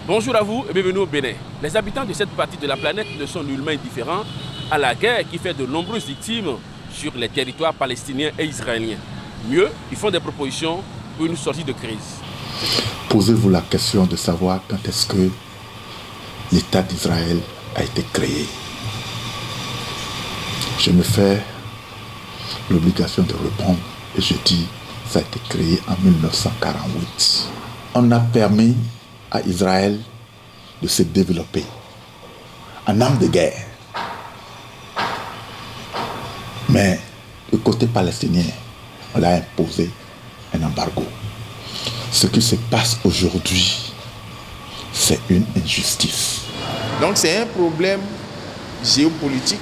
Bonjour à vous et bienvenue au Bénin. Les habitants de cette partie de la planète ne sont nullement indifférents à la guerre qui fait de nombreuses victimes sur les territoires palestiniens et israéliens. Mieux, ils font des propositions pour une sortie de crise. Posez-vous la question de savoir quand est-ce que l'État d'Israël a été créé. Je me fais l'obligation de répondre et je dis ça a été créé en 1948. On a permis à Israël de se développer en âme de guerre. Mais du côté palestinien, on a imposé un embargo. Ce qui se passe aujourd'hui, c'est une injustice. Donc c'est un problème géopolitique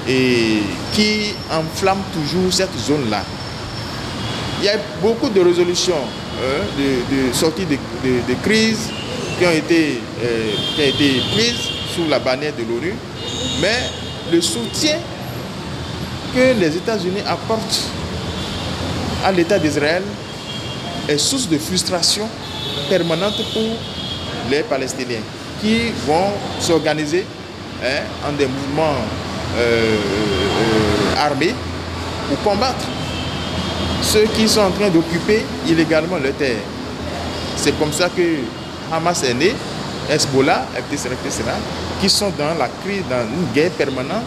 et qui enflamme toujours cette zone-là. Il y a beaucoup de résolutions de sortie de crise qui ont été prises sous la bannière de l'ONU, mais le soutien que les États-Unis apportent à l'État d'Israël est source de frustration permanente pour les Palestiniens qui vont s'organiser en des mouvements armés pour combattre ceux qui sont en train d'occuper illégalement leur terre. C'est comme ça que Hamas est né, Hezbollah, etc., qui sont dans la crise, dans une guerre permanente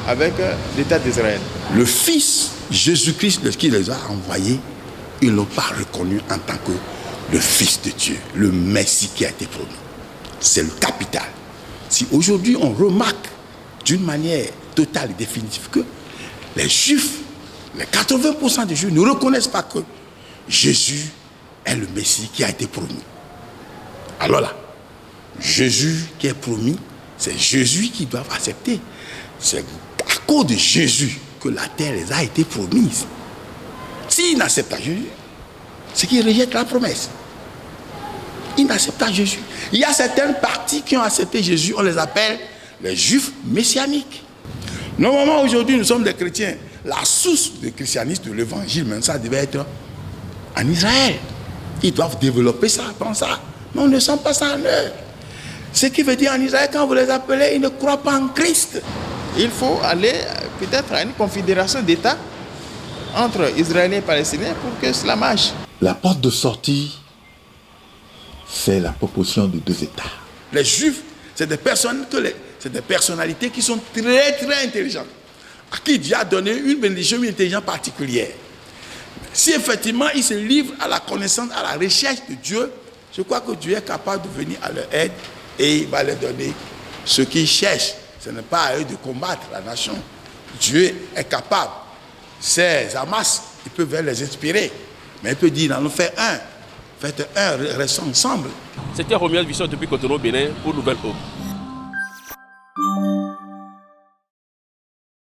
avec l'État d'Israël. Le Fils Jésus-Christ, qui les a envoyés, ils ne l'ont pas reconnu en tant que le Fils de Dieu, le Messie qui a été promis. C'est le capital. Si aujourd'hui on remarque d'une manière totale et définitive que les Juifs, les 80% des Juifs ne reconnaissent pas que Jésus est le Messie qui a été promis. Alors là, Jésus qui est promis, c'est Jésus qui doit accepter. C'est à cause de Jésus que la terre les a été promise. S'ils n'acceptent pas Jésus, c'est qu'ils rejettent la promesse. Ils n'acceptent pas Jésus. Il y a certaines parties qui ont accepté Jésus, on les appelle les Juifs messianiques. Normalement, aujourd'hui, nous sommes des chrétiens. La source du christianisme, de l'évangile, même ça devait être en Israël. Ils doivent développer ça, prendre ça. Mais on ne sent pas ça en eux. Ce qui veut dire en Israël, quand vous les appelez, ils ne croient pas en Christ. Il faut aller peut-être à une confédération d'États entre Israéliens et Palestiniens pour que cela marche. La porte de sortie, c'est la proposition de deux États. Les Juifs, c'est des personnalités qui sont très très intelligentes, à qui Dieu a donné une bénédiction, une intelligence particulière. Si effectivement ils se livrent à la connaissance, à la recherche de Dieu, je crois que Dieu est capable de venir à leur aide et il va leur donner ce qu'ils cherchent. Ce n'est pas à eux de combattre la nation. Dieu est capable. Ces Hamas, ils peuvent les inspirer. Mais il peut dire, on fait un. Faites un, restons ensemble. C'était Romuald Vissot depuis Cotonou, Bénin, pour Nouvelle Hope.